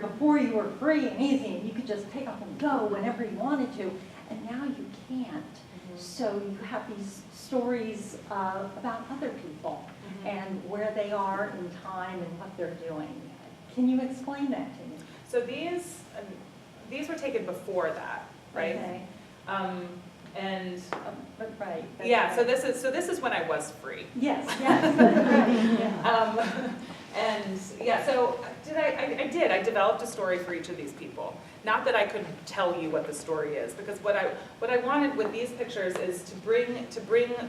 before you were free and easy and you could just pick up and go whenever you wanted to, and now you can't. So you have these stories about other people and where they are in time and what they're doing. Can you explain that to me? So these were taken before that, right? Okay. And Right. yeah, right. so this is when I was free. Yes, yes. Right, yeah. And yeah, so I developed a story for each of these people. Not that I could tell you what the story is, because what I wanted with these pictures is to bring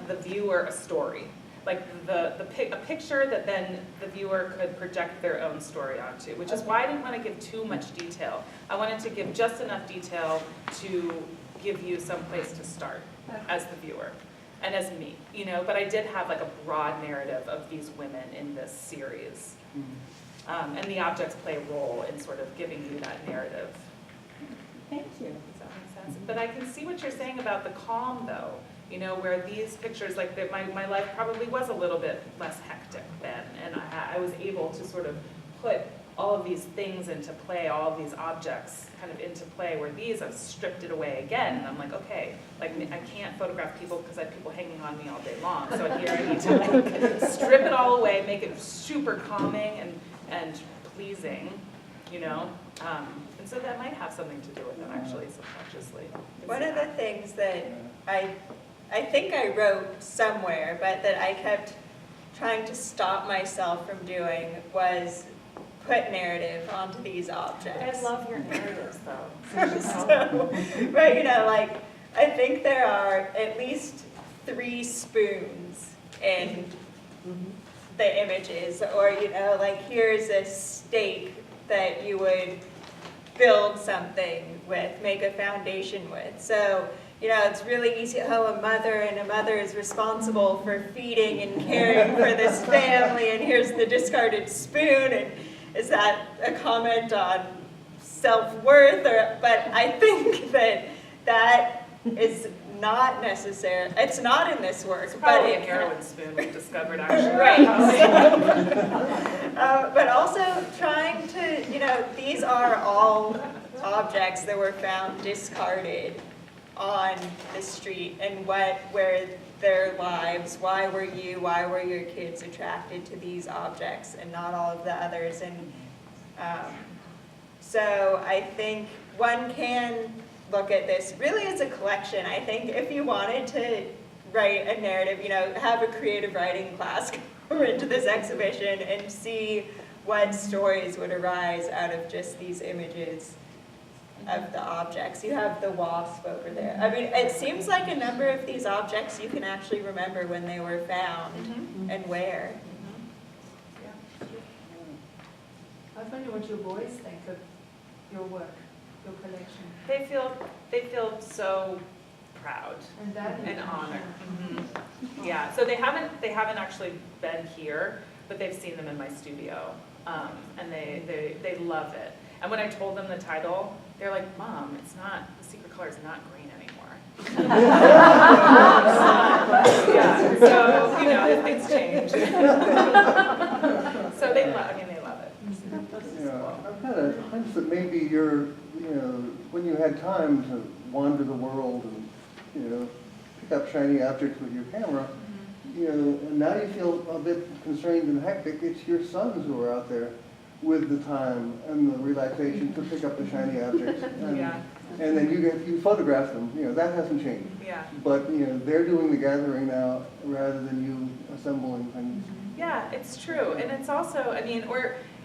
the viewer a story, like a picture that then the viewer could project their own story onto, which is why I didn't want to give too much detail. I wanted to give just enough detail to give you some place to start as the viewer and as me, but I did have like a broad narrative of these women in this series. And the objects play a role in sort of giving you that narrative. Thank you. Does that make sense? But I can see what you're saying about the calm though, where these pictures, like my life probably was a little bit less hectic then, and I was able to sort of put all of these things into play, all of these objects kind of into play, where these I've stripped it away again, and I'm like, okay, like I can't photograph people because I have people hanging on me all day long, so here I need to like strip it all away, make it super calming and pleasing, and so that might have something to do with it actually, subconsciously. One of the things that I think I wrote somewhere, but that I kept trying to stop myself from doing was put narrative onto these objects. I love your narratives though. So, right, like I think there are at least 3 spoons in the images, or like here's a stake that you would build something with, make a foundation with. So it's really easy, a mother is responsible for feeding and caring for this family, and here's the discarded spoon, and is that a comment on self-worth? But I think that is not necessary. It's not in this work. It's probably a heroin spoon we've discovered actually. Right. But also trying to, these are all objects that were found discarded on the street, and where their lives, why were your kids attracted to these objects and not all of the others? And so I think one can look at this really as a collection. I think if you wanted to write a narrative, have a creative writing class, go into this exhibition and see what stories would arise out of just these images of the objects. You have the wasp over there. I mean, it seems like a number of these objects you can actually remember when they were found and where. I was wondering what your boys think of your work, your collection. They feel so proud and honored. Yeah, so they haven't actually been here, but they've seen them in my studio, and they love it. And when I told them the title, they're like, "Mom, the secret color is not green anymore." Yeah, so things change. So they love it. I've got a hunch that maybe you're, when you had time to wander the world and, pick up shiny objects with your camera, now you feel a bit constrained and hectic. It's your sons who are out there with the time and the relaxation to pick up the shiny objects. And then you photograph them. That hasn't changed. Yeah. But, they're doing the gathering now rather than you assembling things. Yeah, it's true. And it's also,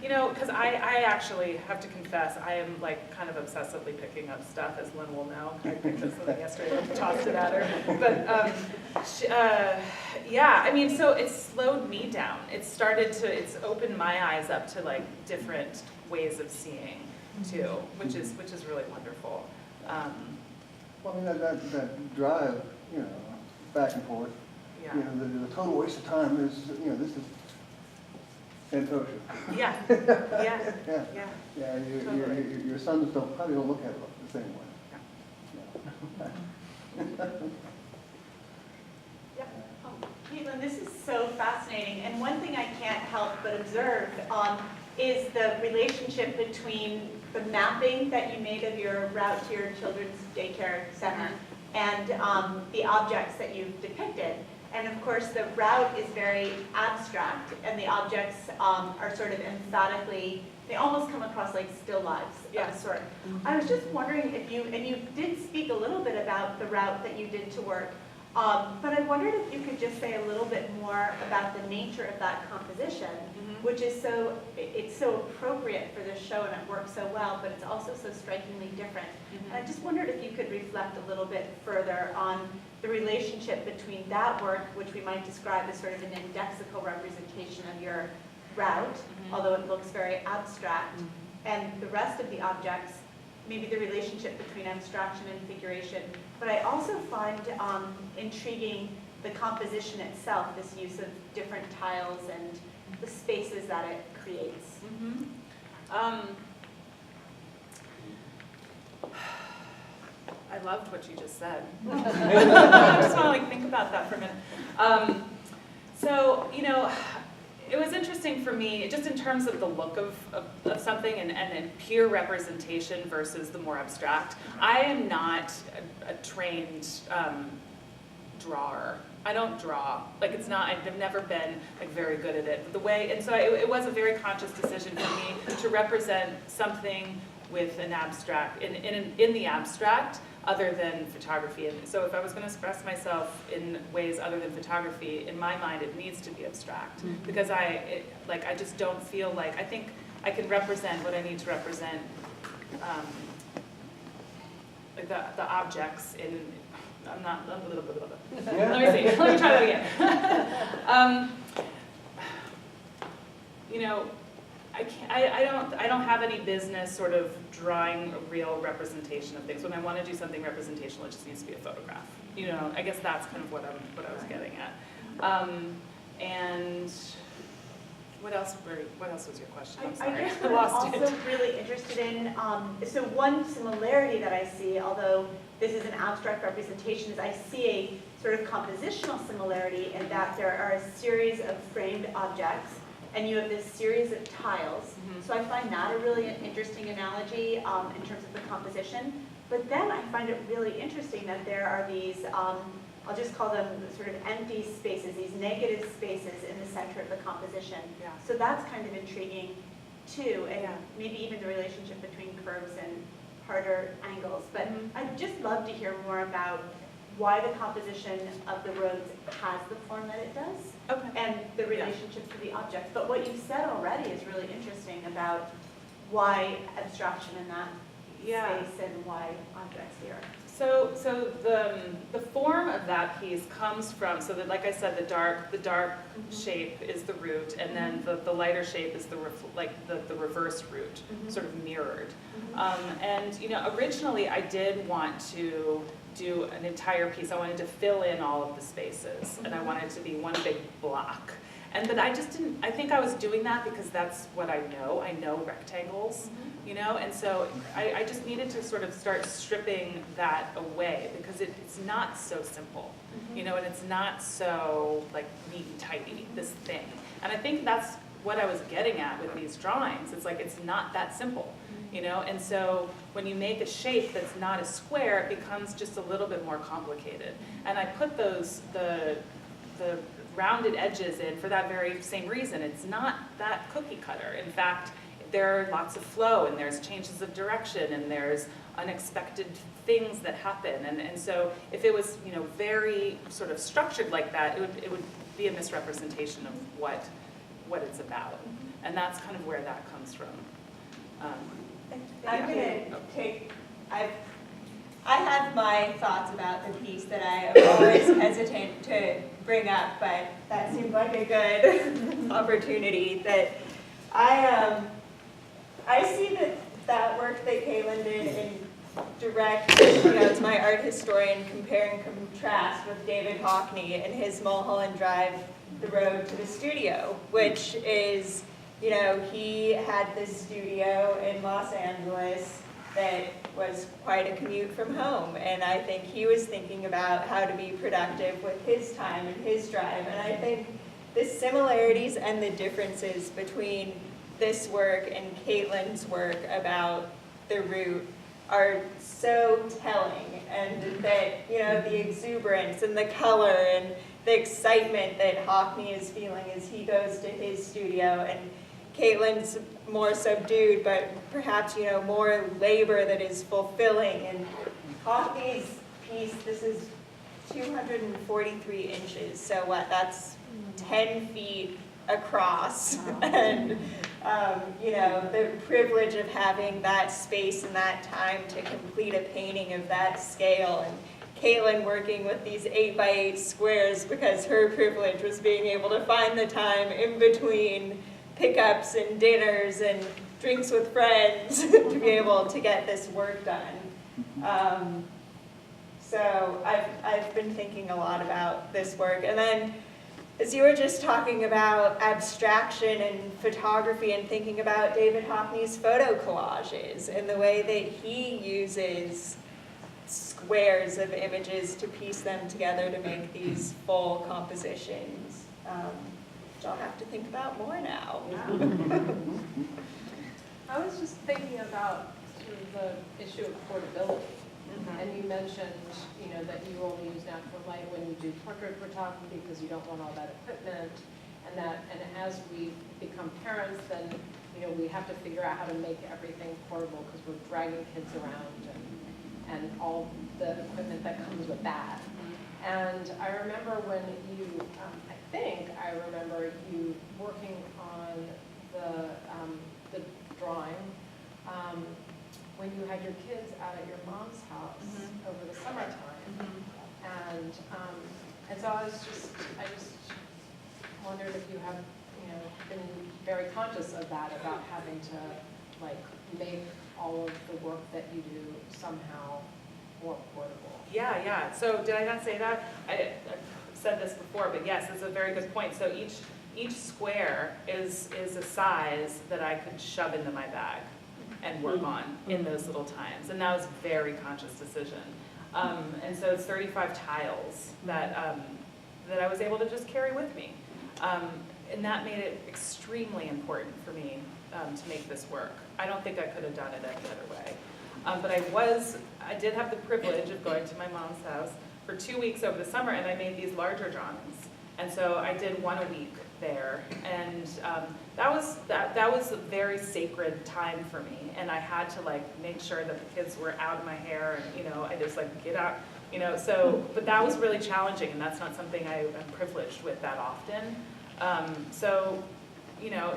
because I actually have to confess, I am like kind of obsessively picking up stuff, as Lynn will know. I picked up something yesterday and tossed it at her. But so it slowed me down. It's opened my eyes up to like different ways of seeing too, which is really wonderful. Well, that drive, back and forth. Yeah. The total waste of time is, this is Santosha. Yeah. Yeah. Your sons probably don't look at it the same way. Yeah. Caitlin, this is so fascinating, and one thing I can't help but observe is the relationship between the mapping that you made of your route to your children's daycare center and the objects that you've depicted. And of course, the route is very abstract, and the objects are sort of emphatically, they almost come across like still lives of a sort. I was just wondering if you, and you did speak a little bit about the route that you did to work, but I wondered if you could just say a little bit more about the nature of that composition, which is so, it's so appropriate for this show and it works so well, but it's also so strikingly different. And I just wondered if you could reflect a little bit further on the relationship between that work, which we might describe as sort of an indexical representation of your route, although it looks very abstract, and the rest of the objects, maybe the relationship between abstraction and figuration. But I also find intriguing the composition itself, this use of different tiles and the spaces that it creates. I loved what you just said. I just want to think about that for a minute. So, you know, it was interesting for me, just in terms of the look of something and pure representation versus the more abstract. I am not a trained drawer. I don't draw. Like, it's not, I've never been like very good at it. But the way, and so it was a very conscious decision for me to represent something with an abstract, in the abstract, other than photography. And so if I was going to express myself in ways other than photography, in my mind it needs to be abstract. Because I just don't feel like, I think I can represent what I need to represent, like the objects in, I'm not, let me see, let me try that again. You know, I don't have any business sort of drawing a real representation of things. When I want to do something representational, it just needs to be a photograph. You know, I guess that's kind of what I was getting at. And what else was your question? I'm sorry. I guess what I'm also really interested in, so one similarity that I see, although this is an abstract representation, is I see a sort of compositional similarity in that there are a series of framed objects and you have this series of tiles. So I find that a really interesting analogy in terms of the composition. But then I find it really interesting that there are these, I'll just call them sort of empty spaces, these negative spaces in the center of the composition. Yeah. So that's kind of intriguing too, and maybe even the relationship between curves and harder angles. But I'd just love to hear more about why the composition of the roads has the form that it does, and the relationship to the objects. But what you've said already is really interesting about why abstraction in that space and why objects here. So the form of that piece comes from, so that, like I said, the dark shape is the root, and then the lighter shape is the reverse root, sort of mirrored. And you know, originally I did want to do an entire piece. I wanted to fill in all of the spaces, and I wanted it to be one big block. But I just didn't, I think I was doing that because that's what I know. I know rectangles, you know, and so I just needed to sort of start stripping that away because it's not so simple, you know, and it's not so like neat and tidy, this thing. And I think that's what I was getting at with these drawings. It's like, it's not that simple, you know, and so when you make a shape that's not a square, it becomes just a little bit more complicated. And I put the rounded edges in for that very same reason. It's not that cookie cutter. In fact, there are lots of flow, and there's changes of direction, and there's unexpected things that happen. And so if it was, you know, very sort of structured like that, it would be a misrepresentation of what it's about. And that's kind of where that comes from. I'm going to take, I have my thoughts about the piece that I am always hesitant to bring up, but that seemed like a good opportunity. That I see that work that Caitlin did in direct, you know, as my art historian, compare and contrast with David Hockney and his Mulholland Drive, the road to the studio, which is, you know, he had this studio in Los Angeles that was quite a commute from home, and I think he was thinking about how to be productive with his time and his drive. And I think the similarities and the differences between this work and Caitlin's work about the root are so telling, and that, you know, the exuberance and the color and the excitement that Hockney is feeling as he goes to his studio, and Caitlin's more subdued, but perhaps, you know, more labor that is fulfilling. And Hockney's piece, this is 243 inches, so what, that's 10 feet across. And, you know, the privilege of having that space and that time to complete a painting of that scale. And Caitlin working with these 8x8 squares because her privilege was being able to find the time in between pickups and dinners and drinks with friends to be able to get this work done. So I've been thinking a lot about this work. And then as you were just talking about abstraction and photography and thinking about David Hockney's photo collages and the way that he uses squares of images to piece them together to make these full compositions, which I'll have to think about more now. I was just thinking about sort of the issue of portability. And you mentioned, you know, that you only use natural light when you do portrait photography because you don't want all that equipment. And as we become parents, then, you know, we have to figure out how to make everything portable because we're dragging kids around and all the equipment that comes with that. And I remember when you, I remember you working on the drawing when you had your kids out at your mom's house over the summertime. And so I just wondered if you have, you know, been very conscious of that, about having to like make all of the work that you do somehow more portable. Yeah. So did I not say that? I've said this before, but yes, it's a very good point. So each square is a size that I could shove into my bag and work on in those little times. And that was a very conscious decision. And so it's 35 tiles that I was able to just carry with me. And that made it extremely important for me to make this work. I don't think I could have done it any other way. But I did have the privilege of going to my mom's house for 2 weeks over the summer, and I made these larger drawings. And so I did one a week there, and that was a very sacred time for me. And I had to like make sure that the kids were out of my hair, and, you know, I just like get out, you know. So, but that was really challenging, and that's not something I'm privileged with that often. So, you know,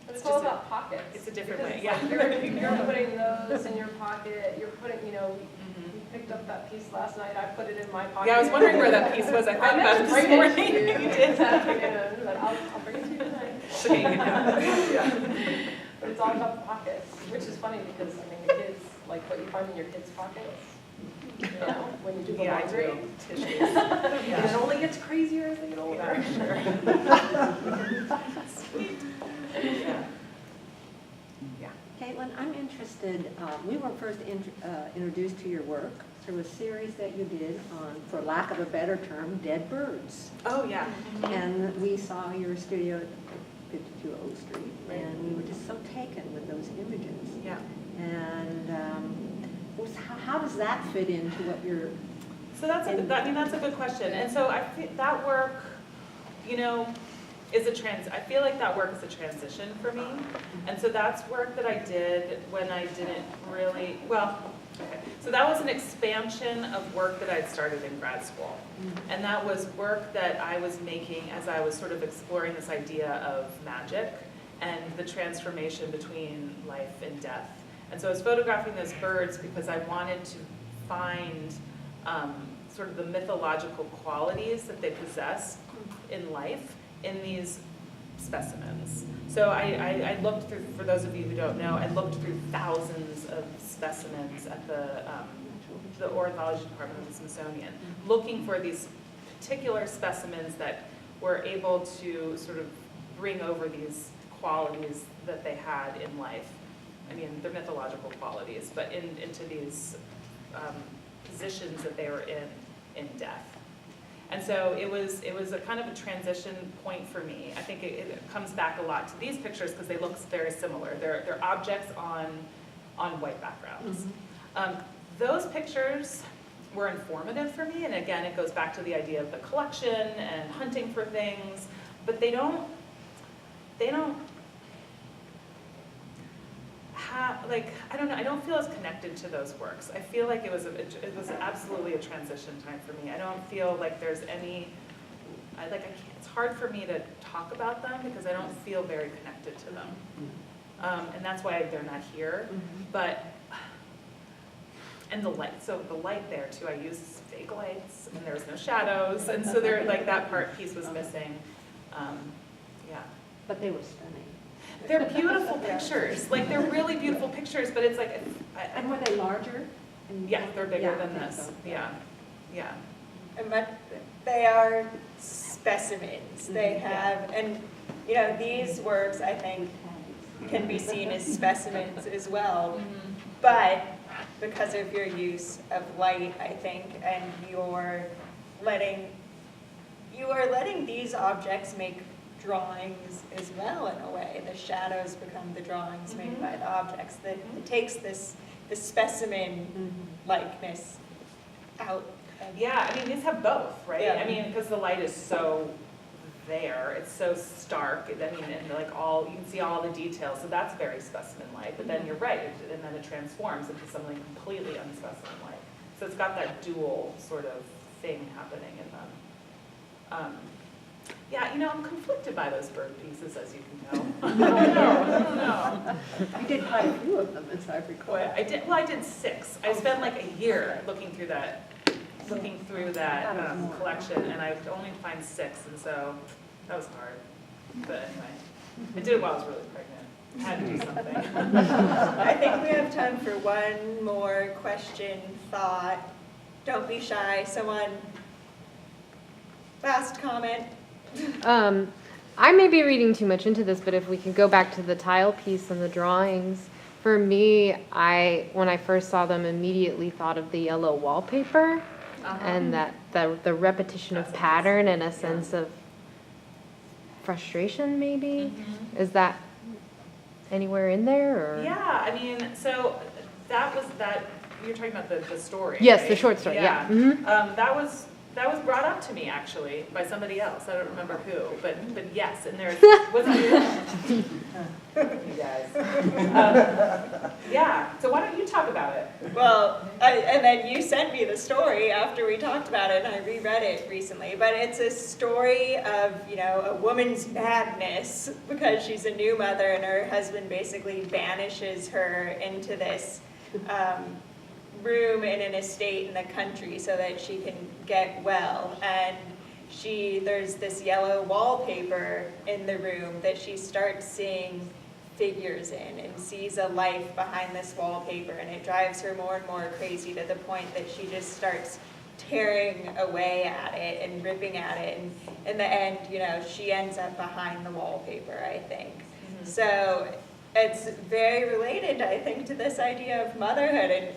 It's all about pockets. It's a different way, Because, yeah. like, you're putting those in your pocket, you're putting, you know, you picked up that piece last night, I put it in my pocket. Yeah, I was wondering where that piece was. I thought about it this bring morning. it to you. You did. This afternoon, but I'll bring it to you tonight. So you can have- yeah. But it's all about the pockets, which is funny because, I mean, the kids, like what you find in your kids' pockets, you know, when you do the Yeah, I laundry. do. Tissues. And it only gets crazier as they get older. Yeah. Caitlin, I'm interested, we were first introduced to your work through a series that you did on, for lack of a better term, dead birds. Oh, yeah. And we saw your studio at 52 O Street, and we were just so taken with those images. Yeah. And how does that fit into what you're... So that's a good question. And so I feel that work, you know, I feel like that work is a transition for me. And so that's work that I did when I didn't really, so that was an expansion of work that I'd started in grad school. And that was work that I was making as I was sort of exploring this idea of magic and the transformation between life and death. And so I was photographing those birds because I wanted to find sort of the mythological qualities that they possess in life in these specimens. So I looked through, for those of you who don't know, I looked through thousands of specimens at the ornithology department of the Smithsonian, looking for these particular specimens that were able to sort of bring over these qualities that they had in life. I mean, they're mythological qualities, but into these positions that they were in death. And so it was a kind of a transition point for me. I think it comes back a lot to these pictures because they look very similar. They're objects on white backgrounds. Those pictures were informative for me, and again, it goes back to the idea of the collection and hunting for things, but they don't have, like, I don't know, I don't feel as connected to those works. I feel like it was absolutely a transition time for me. I don't feel like there's any, I can't, it's hard for me to talk about them because I don't feel very connected to them. And that's why they're not here, but, and the light, so the light there too, I used fake lights and there was no shadows, and so there, like, that piece was missing. Yeah. But they were stunning. They're beautiful pictures, like, they're really beautiful pictures, but it's like, And were they larger? yeah, they're bigger than I think this, so. yeah, yeah. They are specimens. They have, and you know, these works I think can be seen as specimens as well. But because of your use of light, I think, and you are letting these objects make drawings as well in a way. The shadows become the drawings made by the objects. That it takes the specimen likeness out. Yeah, I mean, these have both, right? Yeah. I mean, because the light is so there, it's so stark, I mean, and like you can see all the details, so that's very specimen-like, but then you're right, and then it transforms into something completely unspecimen-like. So it's got that dual sort of thing happening in them. Yeah, you know, I'm conflicted by those bird pieces, as you can tell. I don't know. You did quite a few of them, as I recall. I did 6. I spent like a year looking through that collection, and I could only find 6, and so that was hard. But anyway, I did it while I was really pregnant. I had to do something. I think we have time for one more question, thought. Don't be shy. Someone, last comment. I may be reading too much into this, but if we could go back to the tile piece and the drawings, for me, when I first saw them, immediately thought of the yellow wallpaper, and that the repetition of pattern and a sense of frustration, maybe. Is that anywhere in there? Or? Yeah, I mean, so that you're talking about the story. Yes, right? the short story. Yeah. That was brought up to me actually by somebody else. I don't remember who, but yes, and there's was it you? You guys. Yeah. So why don't you talk about it? Well, and then you sent me the story after we talked about it, and I reread it recently. But it's a story of, you know, a woman's madness because she's a new mother and her husband basically banishes her into this room in an estate in the country so that she can get well. And there's this yellow wallpaper in the room that she starts seeing figures in and sees a life behind this wallpaper, and it drives her more and more crazy to the point that she just starts tearing away at it and ripping at it, and in the end, you know, she ends up behind the wallpaper, I think. So it's very related, I think, to this idea of motherhood and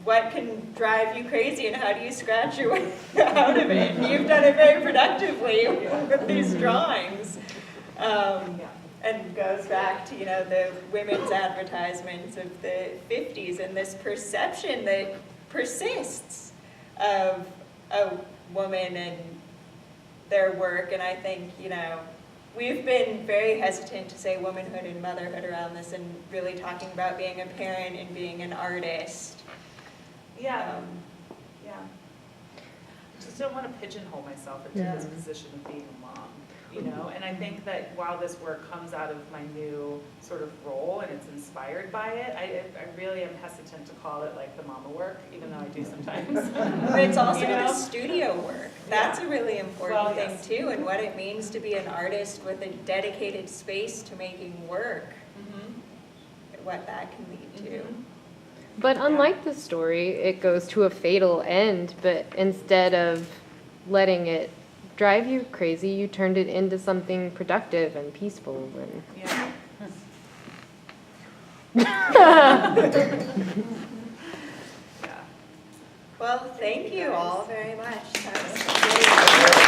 what can drive you crazy and how do you scratch your way out of it. And you've done it very productively with these drawings. And goes back to, you know, the women's advertisements of the 50s and this perception that persists of a woman and their work. And I think, you know, we've been very hesitant to say womanhood and motherhood around this and really talking about being a parent and being an artist. Yeah. Yeah. I just don't want to pigeonhole myself into this position of being a mom, you know? And I think that while this work comes out of my new sort of role and it's inspired by it, I really am hesitant to call it like the mama work, even though I do sometimes. But it's also You know? the studio work. That's a really important thing yes. too, and what it means to be an artist with a dedicated space to making work, what that can lead to. But unlike the story, it goes to a fatal end, but instead of letting it drive you crazy, you turned it into something productive and peaceful. And Yeah. Well, thank you all very much. That was great.